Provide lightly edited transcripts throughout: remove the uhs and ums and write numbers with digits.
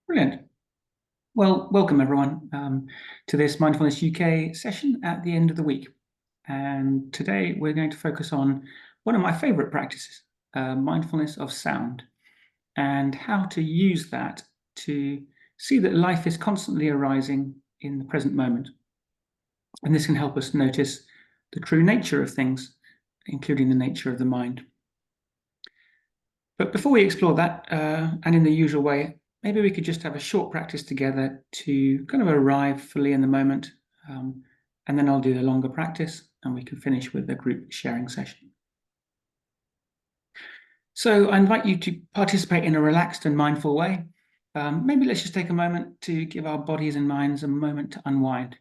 Brilliant. Well, welcome everyone to this Mindfulness UK session at the end of the week. And today we're going to focus on one of my favorite practices, mindfulness of sound, and how to use that to see that life is constantly arising in the present moment. And this can help us notice the true nature of things, including the nature of the mind. But before we explore that, and in the usual way, maybe we could just have a short practice together to kind of arrive fully in the moment. And then I'll do the longer practice and we can finish with a group sharing session. So I invite you to participate in a relaxed and mindful way. Maybe let's just take a moment to give our bodies and minds a moment to unwind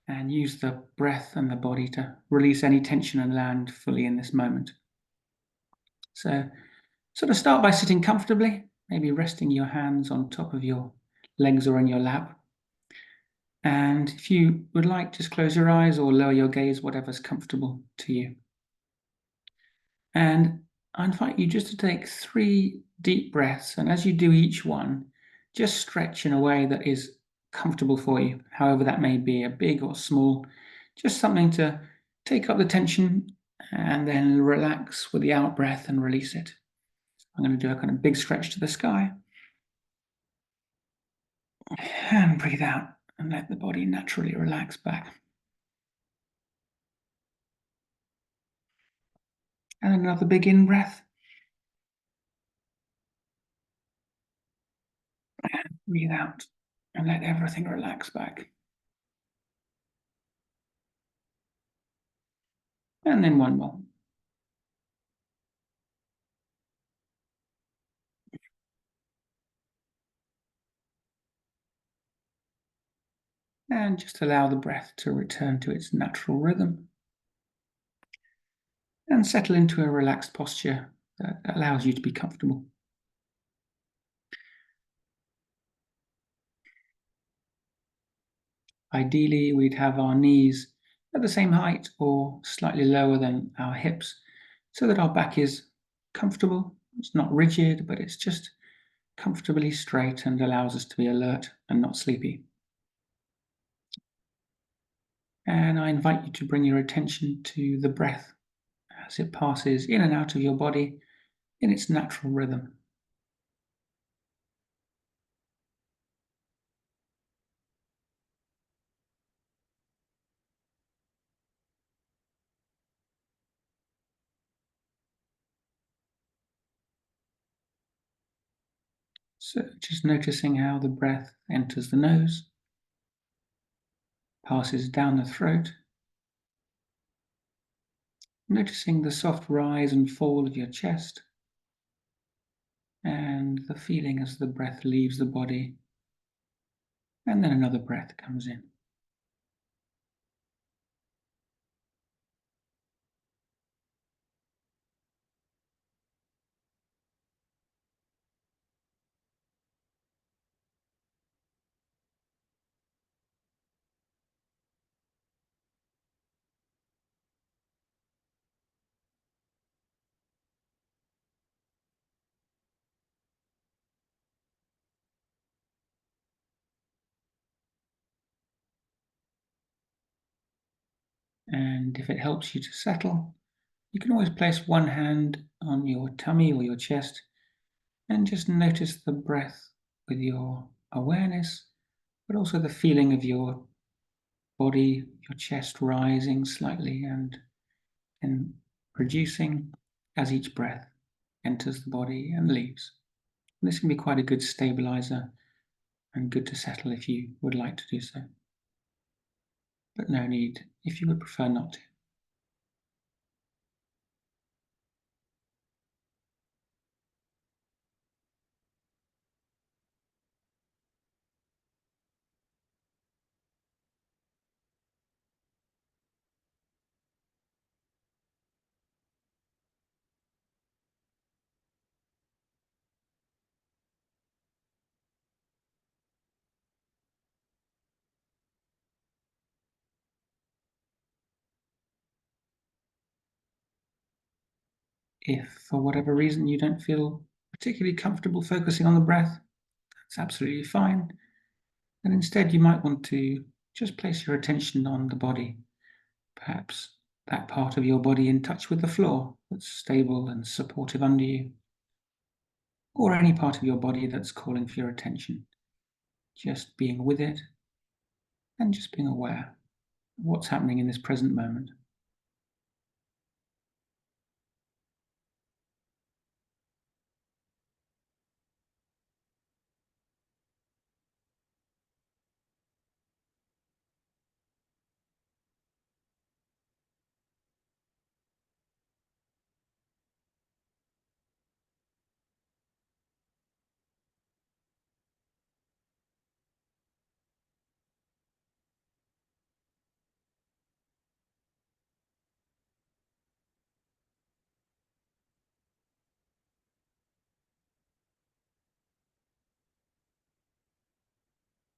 and use the breath and the body to release any tension and land fully in this moment. So sort of start by sitting comfortably, maybe resting your hands on top of your legs or in your lap. And if you would like, just close your eyes or lower your gaze, whatever's comfortable to you. And I invite you just to take 3 deep breaths. And as you do each one, just stretch in a way that is comfortable for you, however that may be, a big or small, just something to take up the tension and then relax with the out breath and release it. I'm going to do a kind of big stretch to the sky. And breathe out and let the body naturally relax back. And another big in-breath. And breathe out and let everything relax back. And then one more. And just allow the breath to return to its natural rhythm. And settle into a relaxed posture that allows you to be comfortable. Ideally, we'd have our knees at the same height or slightly lower than our hips so that our back is comfortable. It's not rigid, but it's just comfortably straight and allows us to be alert and not sleepy. And I invite you to bring your attention to the breath as it passes in and out of your body in its natural rhythm. So just noticing how the breath enters the nose, passes down the throat, noticing the soft rise and fall of your chest, and the feeling as the breath leaves the body, and then another breath comes in. And if it helps you to settle, you can always place one hand on your tummy or your chest and just notice the breath with your awareness, but also the feeling of your body, your chest rising slightly and reducing as each breath enters the body and leaves. And this can be quite a good stabilizer and good to settle if you would like to do so. But no need if you would prefer not to. If for whatever reason you don't feel particularly comfortable focusing on the breath, It's absolutely fine. And instead, you might want to just place your attention on the body, perhaps that part of your body in touch with the floor that's stable and supportive under you, or any part of your body that's calling for your attention. Just being with it and just being aware of what's happening in this present moment.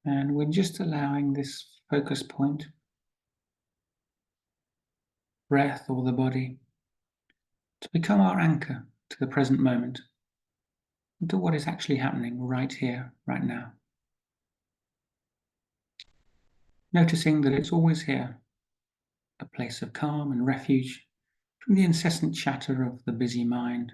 And we're just allowing this focus point, breath or the body, to become our anchor to the present moment, and to what is actually happening right here, right now. Noticing that it's always here, a place of calm and refuge from the incessant chatter of the busy mind.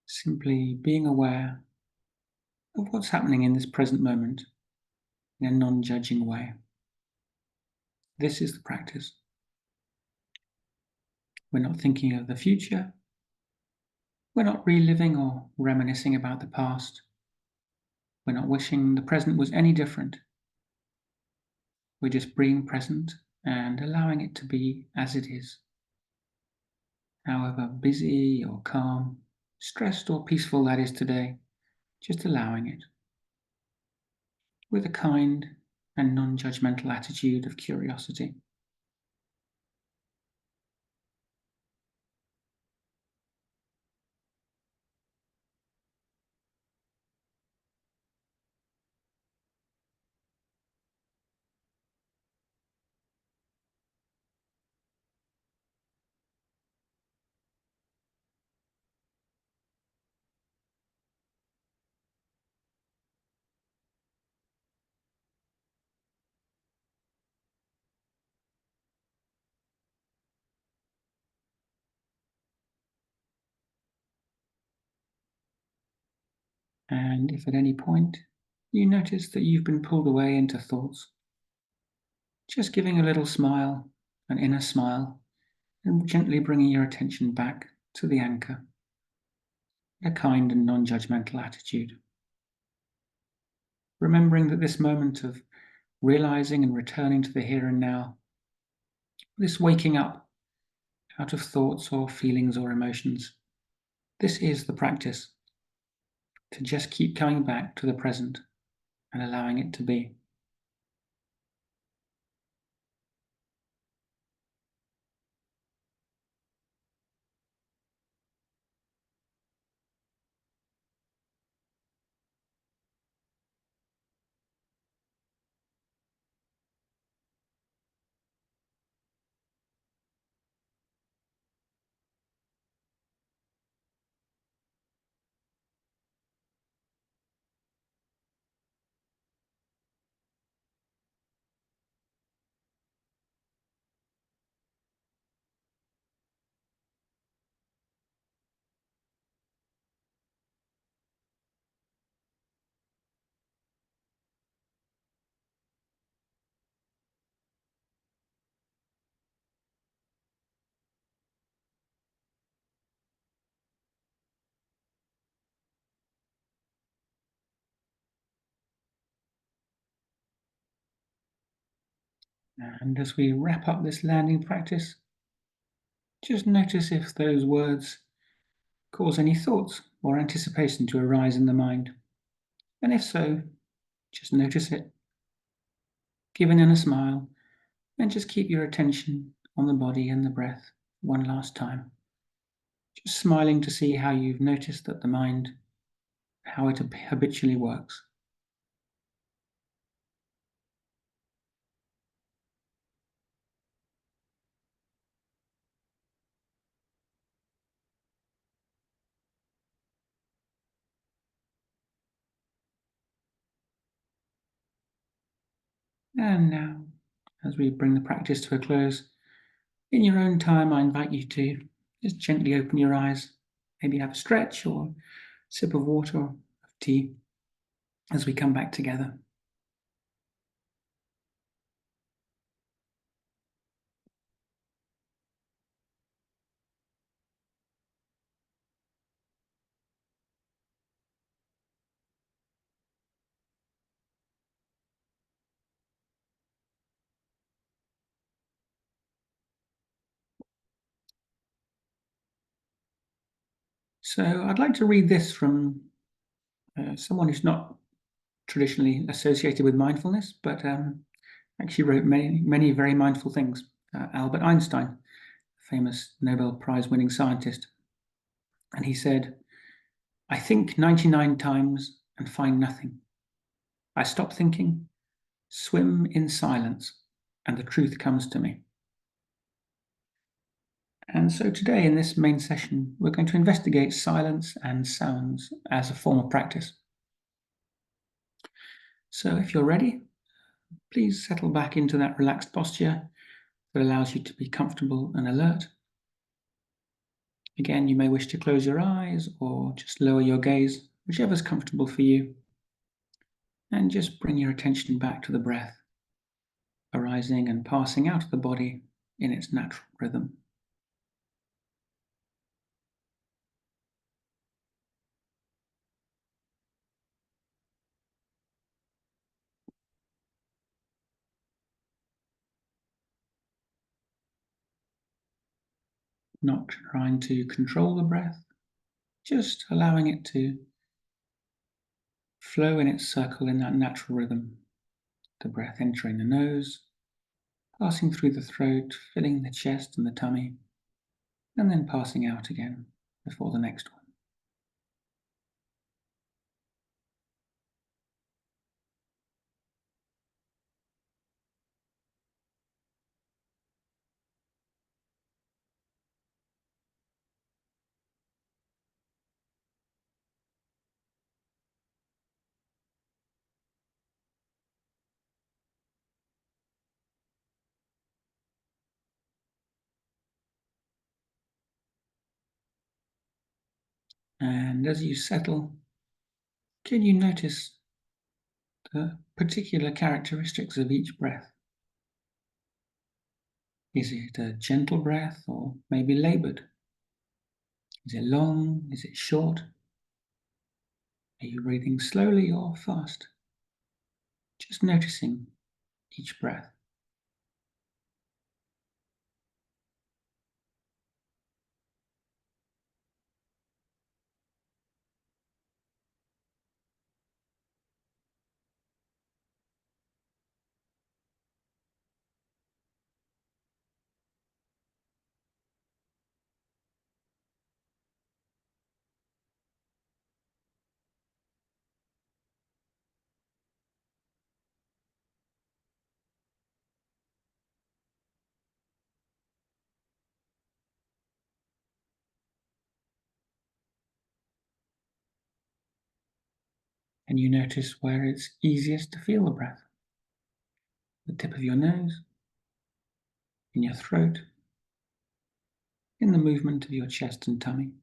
Simply being aware of what's happening in this present moment in a non-judging way. This is the practice. We're not thinking of the future. We're not reliving or reminiscing about the past. We're not wishing the present was any different. We're just being present and allowing it to be as it is. However busy or calm, stressed or peaceful that is today, just allowing it with a kind and non-judgmental attitude of curiosity. And if at any point you notice that you've been pulled away into thoughts, just giving a little smile, an inner smile, and gently bringing your attention back to the anchor, a kind and non-judgmental attitude. Remembering that this moment of realizing and returning to the here and now, this waking up out of thoughts or feelings or emotions, this is the practice, to just keep coming back to the present and allowing it to be. And as we wrap up this landing practice, Just notice if those words cause any thoughts or anticipation to arise in the mind. And if so, just notice it, give in a smile, and just keep your attention on the body and the breath one last time. Just smiling to see how you've noticed that the mind, how it habitually works. And now, as we bring the practice to a close, in your own time, I invite you to just gently open your eyes, maybe have a stretch or sip of water or of tea as we come back together. So I'd like to read this from someone who's not traditionally associated with mindfulness, but actually wrote many very mindful things. Albert Einstein, famous Nobel Prize winning scientist. And he said, "I think 99 times and find nothing. I stop thinking, swim in silence, and the truth comes to me." And so today in this main session, we're going to investigate silence and sounds as a form of practice. So if you're ready, please settle back into that relaxed posture that allows you to be comfortable and alert. Again, you may wish to close your eyes or just lower your gaze, whichever's comfortable for you. And just bring your attention back to the breath, arising and passing out of the body in its natural rhythm. Not trying to control the breath, just allowing it to flow in its circle in that natural rhythm. The breath entering the nose, passing through the throat, filling the chest and the tummy, and then passing out again before the next one. And as you settle, can you notice the particular characteristics of each breath? Is it a gentle breath or maybe labored? Is it long? Is it short? Are you breathing slowly or fast? Just noticing each breath. And you notice where it's easiest to feel the breath. The tip of your nose, in your throat, in the movement of your chest and tummy.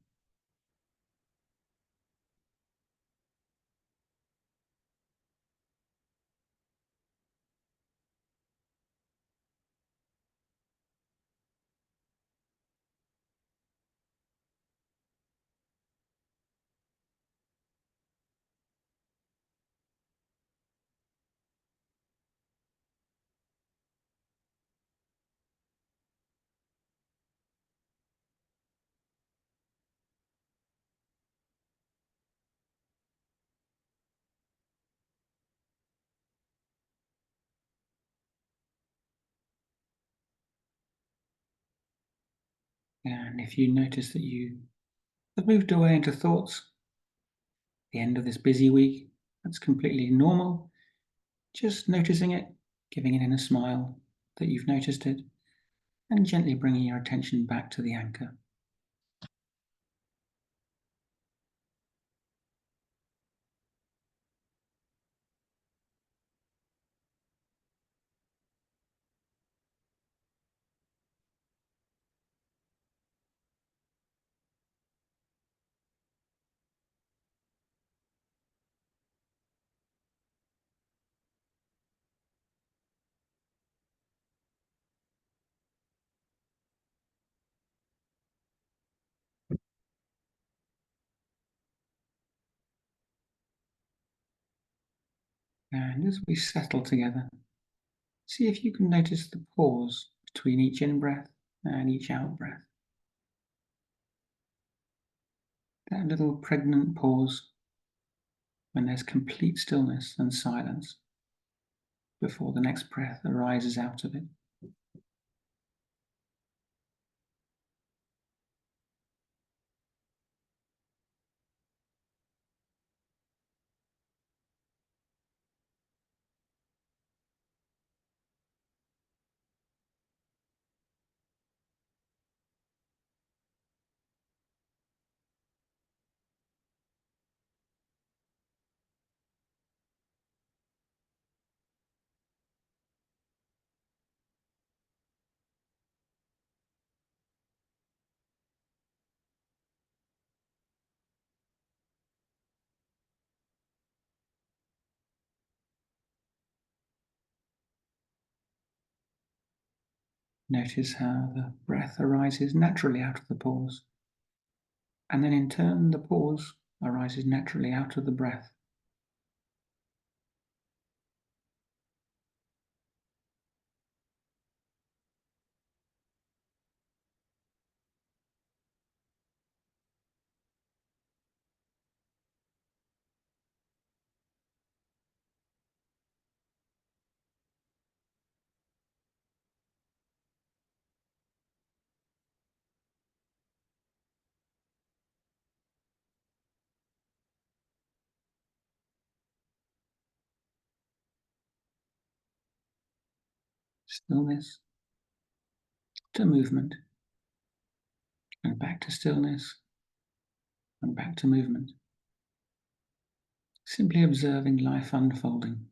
And if you notice that you have moved away into thoughts, the end of this busy week, that's completely normal. Just noticing it, giving it in a smile that you've noticed it, and gently bringing your attention back to the anchor. And as we settle together, see if you can notice the pause between each in-breath and each out-breath. That little pregnant pause when there's complete stillness and silence before the next breath arises out of it. Notice how the breath arises naturally out of the pause, and then in turn the pause arises naturally out of the breath. Stillness to movement, and back to stillness, and back to movement. Simply observing life unfolding.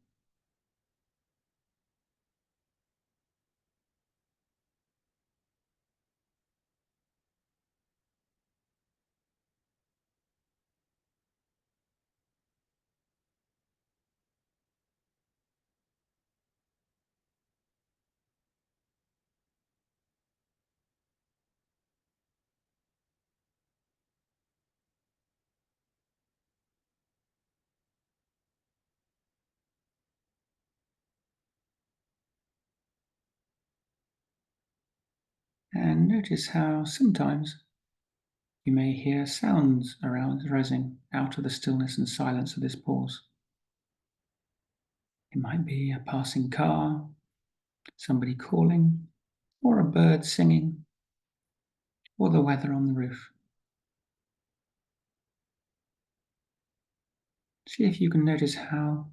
And notice how sometimes you may hear sounds arising out of the stillness and silence of this pause. It might be a passing car, somebody calling, or a bird singing, or the weather on the roof. See if you can notice how,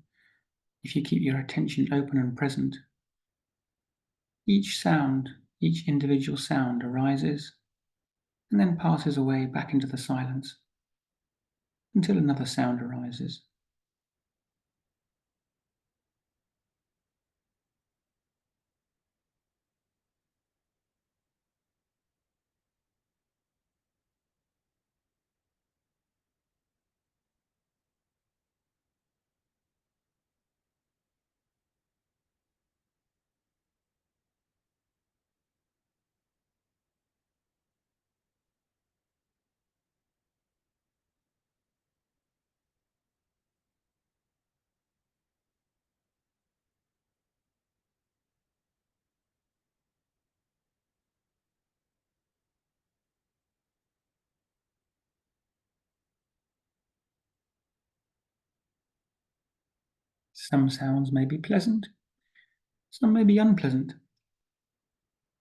if you keep your attention open and present, each sound, each individual sound arises and then passes away back into the silence until another sound arises. Some sounds may be pleasant, some may be unpleasant,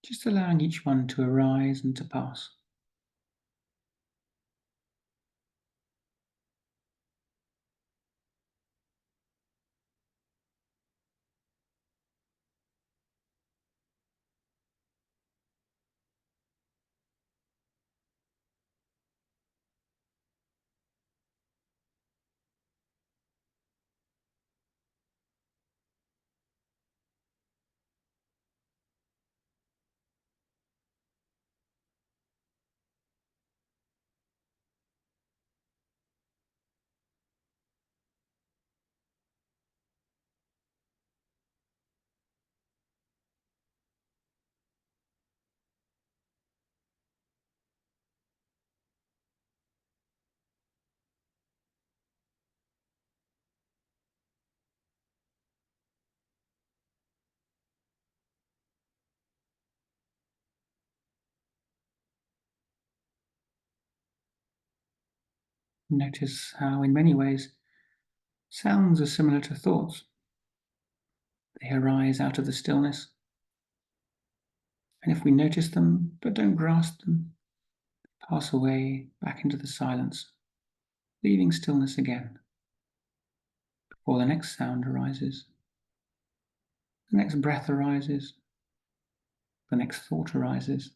just allowing each one to arise and to pass. Notice how, in many ways, sounds are similar to thoughts. They arise out of the stillness, and if we notice them but don't grasp them, pass away back into the silence, leaving stillness again before the next sound arises, the next breath arises, the next thought arises.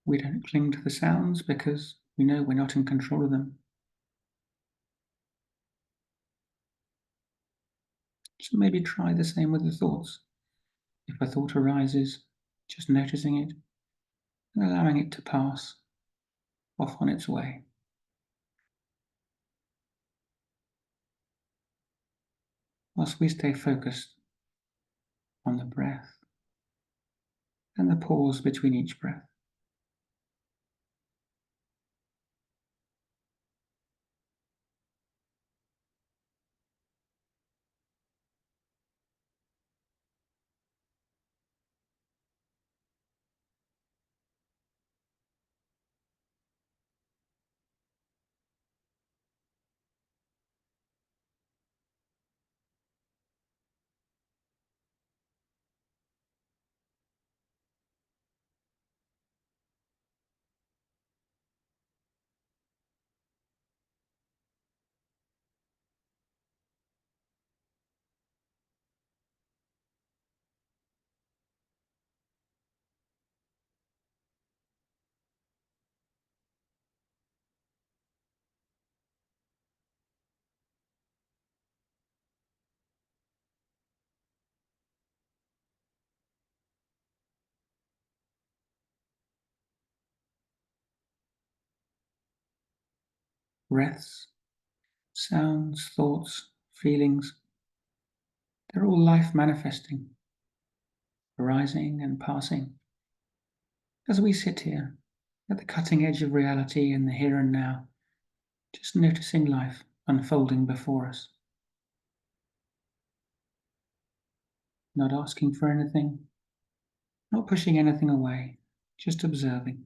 We don't cling to the sounds because we know we're not in control of them. So maybe try the same with the thoughts. If a thought arises, just noticing it and allowing it to pass off on its way. Whilst we stay focused on the breath and the pause between each breath. Breaths, sounds, thoughts, feelings, they're all life manifesting, arising and passing. As we sit here, at the cutting edge of reality in the here and now, just noticing life unfolding before us. Not asking for anything, not pushing anything away, just observing.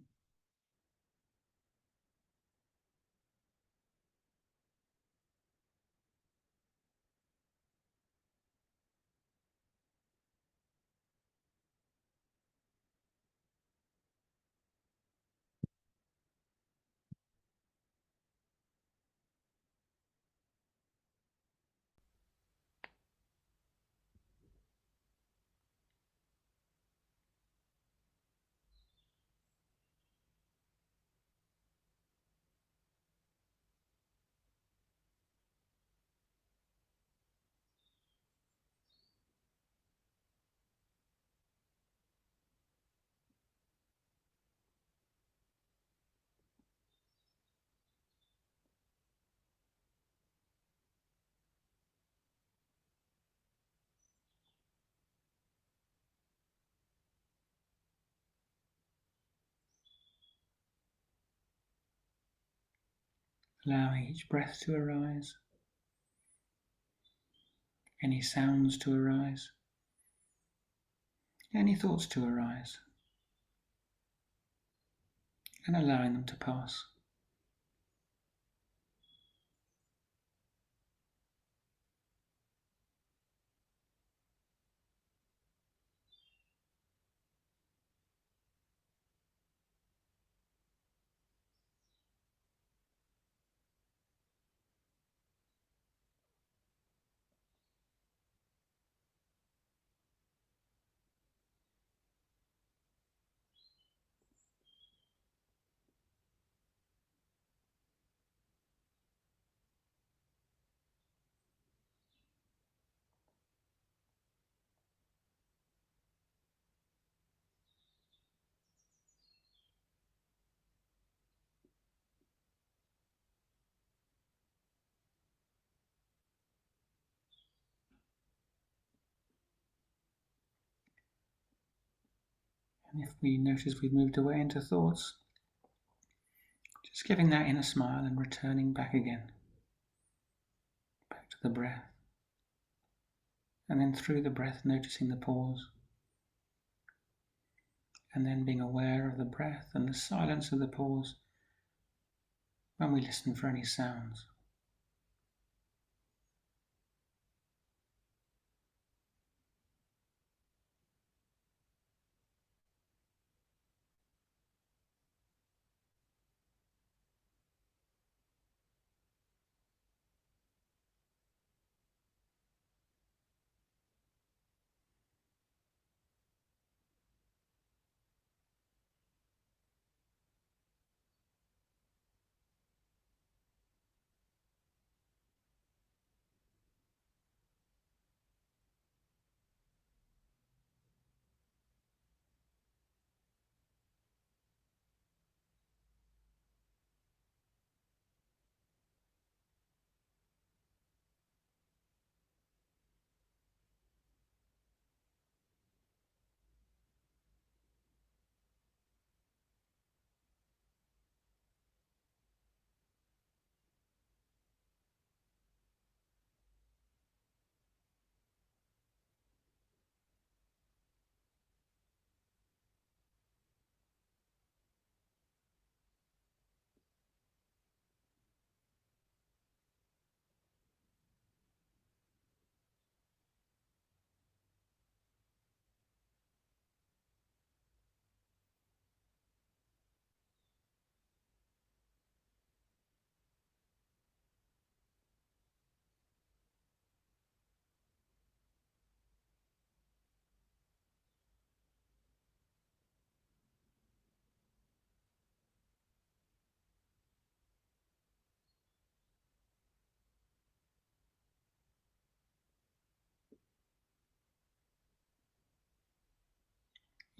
Allowing each breath to arise, any sounds to arise, any thoughts to arise, and allowing them to pass. And if we notice we've moved away into thoughts, just giving that inner smile and returning back again, back to the breath. And then through the breath, noticing the pause. And then being aware of the breath and the silence of the pause when we listen for any sounds.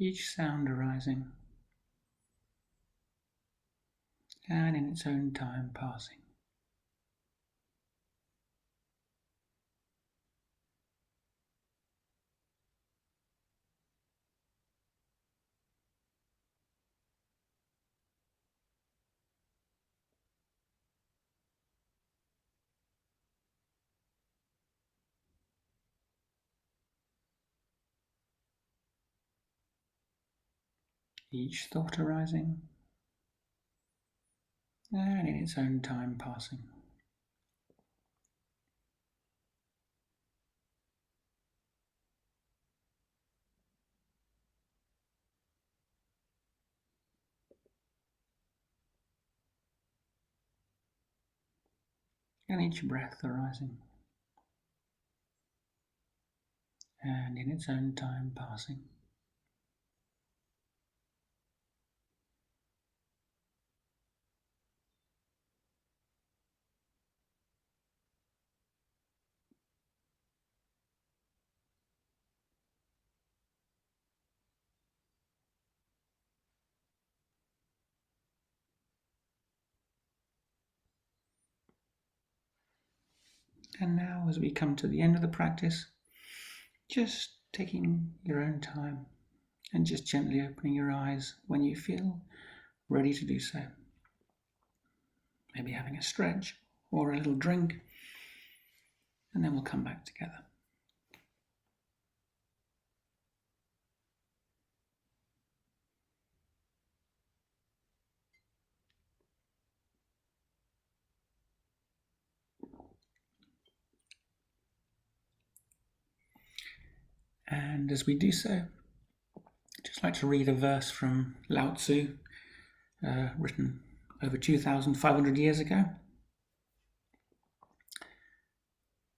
Each sound arising and in its own time passing. Each thought arising and in its own time passing. And each breath arising and in its own time passing. And now, as we come to the end of the practice, just taking your own time and just gently opening your eyes when you feel ready to do so. Maybe having a stretch or a little drink, and then we'll come back together. And as we do so, I'd just like to read a verse from Lao Tzu, written over 2,500 years ago.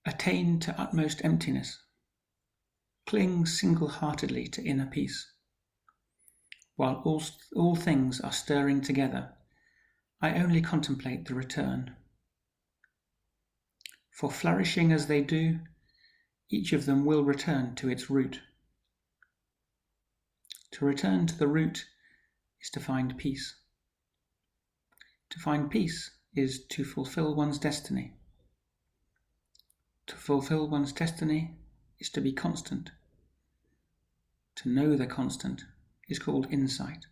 Attain to utmost emptiness. Cling single-heartedly to inner peace. While all things are stirring together, I only contemplate the return. For flourishing as they do, each of them will return to its root. To return to the root is to find peace. To find peace is to fulfill one's destiny. To fulfill one's destiny is to be constant. To know the constant is called insight.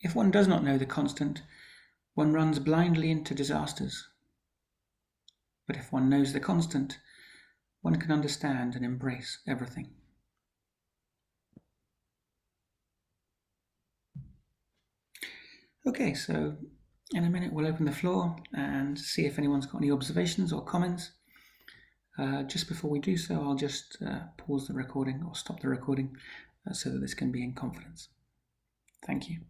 If one does not know the constant, one runs blindly into disasters. But if one knows the constant, one can understand and embrace everything. Okay, so in a minute we'll open the floor and see if anyone's got any observations or comments. Just before we do so, I'll just pause the recording or stop the recording so that this can be in confidence. Thank you.